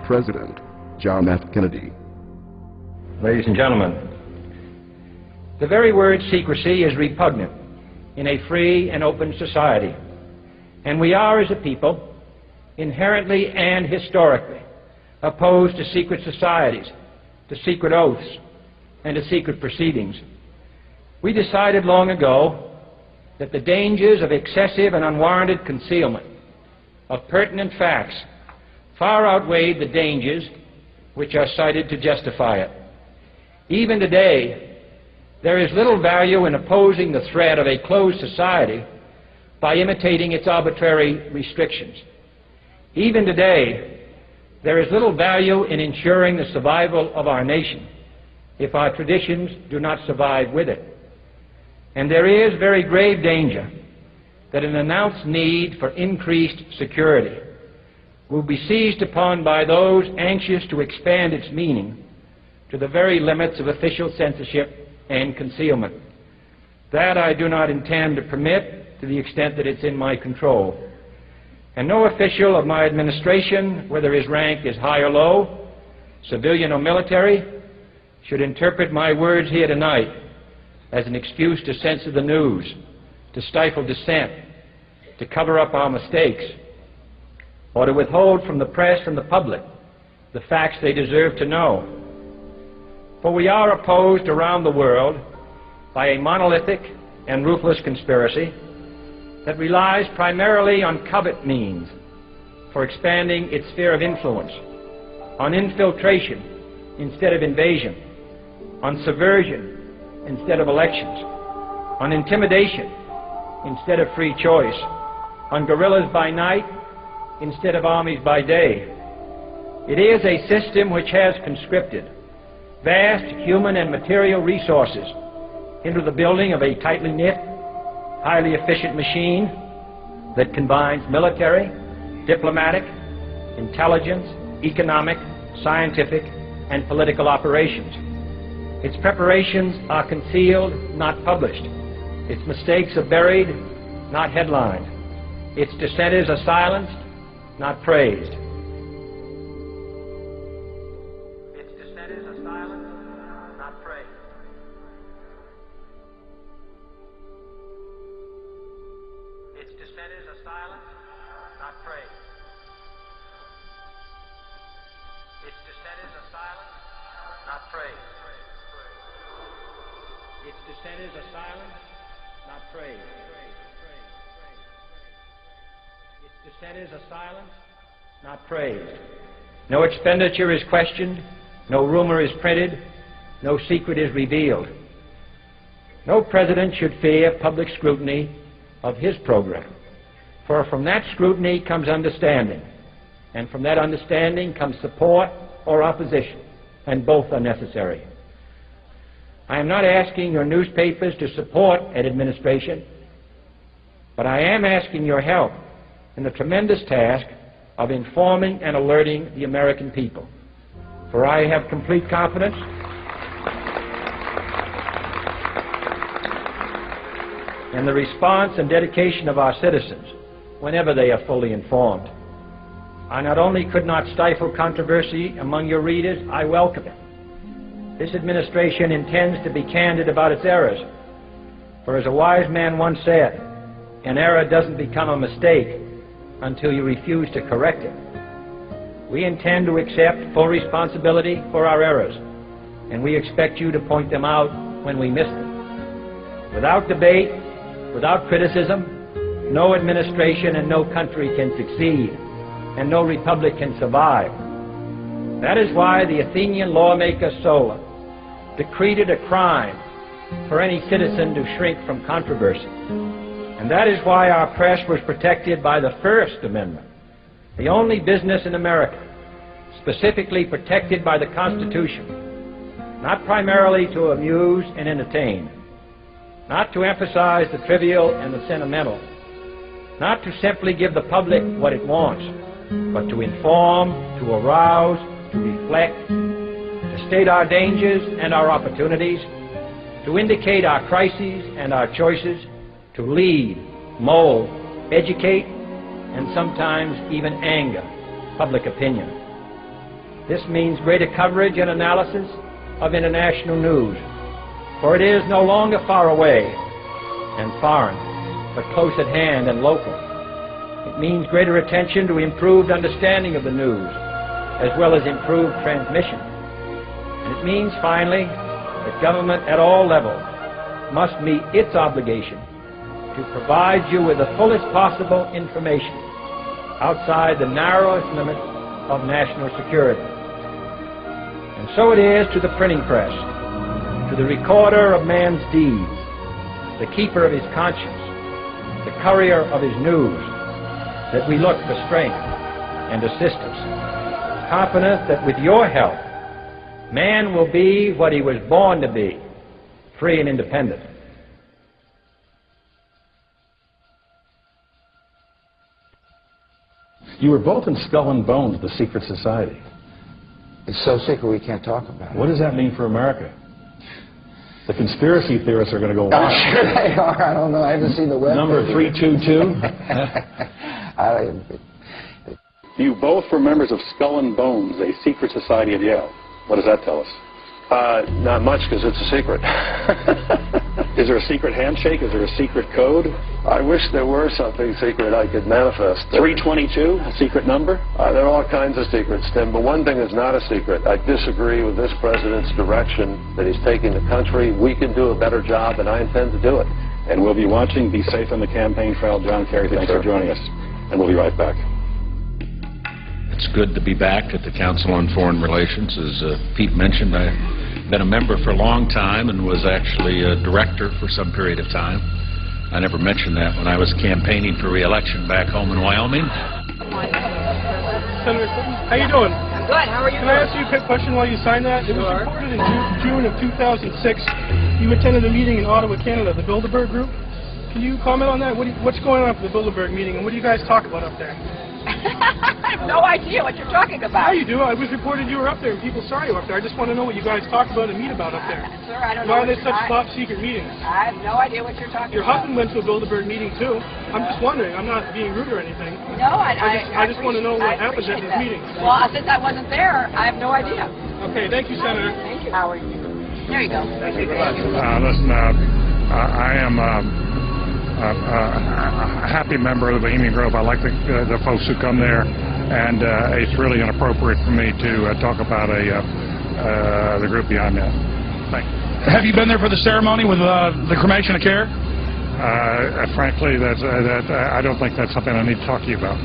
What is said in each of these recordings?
President John F. Kennedy. Ladies and gentlemen, the very word secrecy is repugnant in a free and open society, and we are, as a people, inherently and historically opposed to secret societies, to secret oaths, and to secret proceedings. We decided long ago that the dangers of excessive and unwarranted concealment of pertinent facts far outweighed the dangers which are cited to justify it. Even today, there is little value in opposing the threat of a closed society by imitating its arbitrary restrictions. Even today, there is little value in ensuring the survival of our nation if our traditions do not survive with it. And there is very grave danger that an announced need for increased security will be seized upon by those anxious to expand its meaning to the very limits of official censorship and concealment. That I do not intend to permit to the extent that it's in my control. And no official of my administration, whether his rank is high or low, civilian or military, should interpret my words here tonight as an excuse to censor the news, to stifle dissent, to cover up our mistakes, or to withhold from the press and the public the facts they deserve to know. For we are opposed around the world by a monolithic and ruthless conspiracy that relies primarily on covert means for expanding its sphere of influence, on infiltration instead of invasion, on subversion instead of elections, on intimidation instead of free choice, on guerrillas by night instead of armies by day. It is a system which has conscripted vast human and material resources into the building of a tightly knit, highly efficient machine that combines military, diplomatic, intelligence, economic, scientific, and political operations. Its preparations are concealed, not published. Its mistakes are buried, not headlined. Its dissenters are silenced, not praised. Its dissenters are silenced, not praised. Its dissenters are silenced, not praised. Its dissenters are silenced, not praised. Its dissenters are silenced, not praised. Its dissenters are silenced, not praised. No expenditure is questioned, no rumor is printed, no secret is revealed. No president should fear public scrutiny of his program, for from that scrutiny comes understanding, and from that understanding comes support or opposition, and both are necessary. I am not asking your newspapers to support an administration, but I am asking your help in the tremendous task of informing and alerting the American people. For I have complete confidence in the response and dedication of our citizens whenever they are fully informed. I not only could not stifle controversy among your readers, I welcome it. This administration intends to be candid about its errors. For as a wise man once said, an error doesn't become a mistake until you refuse to correct it. We intend to accept full responsibility for our errors, and we expect you to point them out when we miss them. Without debate, without criticism, no administration and no country can succeed, and no republic can survive. That is why the Athenian lawmaker Solon decreed it a crime for any citizen to shrink from controversy. And that is why our press was protected by the First Amendment, the only business in America specifically protected by the Constitution, not primarily to amuse and entertain, not to emphasize the trivial and the sentimental, not to simply give the public what it wants, but to inform, to arouse, to reflect, to state our dangers and our opportunities, to indicate our crises and our choices, to lead, mold, educate, and sometimes even anger public opinion. This means greater coverage and analysis of international news, for it is no longer far away and foreign, but close at hand and local. It means greater attention to improved understanding of the news, as well as improved transmission. And it means, finally, that government at all levels must meet its obligation to provide you with the fullest possible information outside the narrowest limits of national security. And so it is to the printing press, to the recorder of man's deeds, the keeper of his conscience, the courier of his news, that we look for strength and assistance, confident that with your help, man will be what he was born to be, free and independent. You were both in Skull and Bones, the secret society. It's so secret we can't talk about it. What does that mean for America? The conspiracy theorists are going to go wild. I'm sure they are. I don't know. I haven't seen the web. Number 322. You both were members of Skull and Bones, a secret society at Yale. What does that tell us? Not much, because it's a secret. Is there a secret handshake? Is there a secret code? I wish there were something secret I could manifest. 322, a secret number? There are all kinds of secrets, Tim, but one thing is not a secret. I disagree with this president's direction that he's taking the country. We can do a better job, and I intend to do it. And we'll be watching. Be safe on the campaign trail. John Kerry, thanks for joining us. And we'll be right back. It's good to be back at the Council on Foreign Relations. As Pete mentioned, I've been a member for a long time and was actually a director for some period of time. I never mentioned that when I was campaigning for re-election back home in Wyoming. Senator Clinton, how you doing? I'm good. How are you? Can I ask you a quick question while you sign that? It was reported in June of 2006 you attended a meeting in Ottawa, Canada, the Bilderberg Group. Can you comment on that? What's going on for the Bilderberg meeting, and what do you guys talk about up there? I have no idea what you're talking about. Yeah, you do. It was reported you were up there, and people saw you up there. I just want to know what you guys talk about and meet about up there. Sir, I don't know. Why are they such top-secret meetings? I have no idea what you're talking Your about. husband went to a Bilderberg meeting, too. I'm just wondering. I'm not being rude or anything. No, I just want to know what happens at these meetings. Well, since I wasn't there, I have no idea. Okay, thank you, Senator. Thank you. Howard. There you go. Thank you. Listen, I am a happy member of the Bohemian Grove. I like the folks who come there, and it's really inappropriate for me to talk about the group beyond that. Thank you. Have you been there for the ceremony with the cremation of care? Frankly, I don't think that's something I need to talk to you about.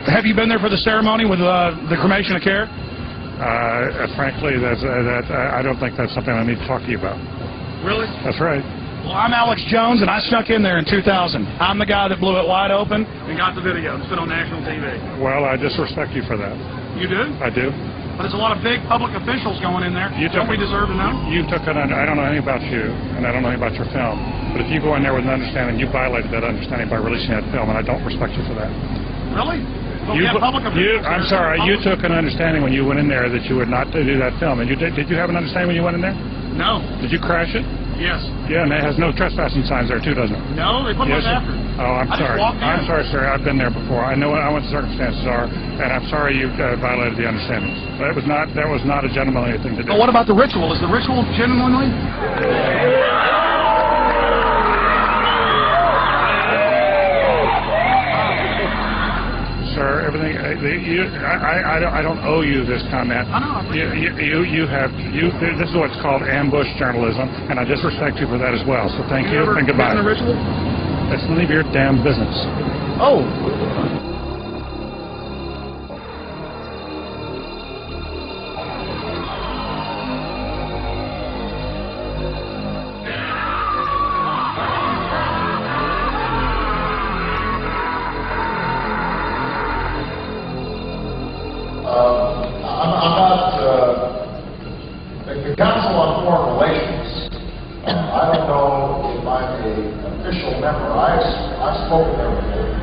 Have you been there for the ceremony with the cremation of care? Frankly, I don't think that's something I need to talk to you about. Really? That's right. Well, I'm Alex Jones, and I snuck in there in 2000. I'm the guy that blew it wide open and got the video. It's been on national TV. Well, I disrespect you for that. You do? I do. But there's a lot of big public officials going in there. Don't we deserve to know? I don't know anything about you, and I don't know anything about your film. But if you go in there with an understanding, you violated that understanding by releasing that film, and I don't respect you for that. Really? Well, we have public officials. I'm sorry. You took an understanding when you went in there that you would not do that film. And did you have an understanding when you went in there? No. Did you crash it? Yes. Yeah, and it has no trespassing signs there too, doesn't it? No, they put those after. Oh, I'm sorry. I'm sorry, sir. I've been there before. I know what the circumstances are, and I'm sorry you violated the understandings. That was not a gentlemanly thing to do. But what about the ritual? Is the ritual gentlemanly? Sir, everything. I don't owe you this comment. I know. This is what's called ambush journalism, and I disrespect you for that as well. So thank you and goodbye. The ritual? That's none of your damn business. Oh. The Council on Foreign Relations, I don't know if I'm an official member. I've spoken there before.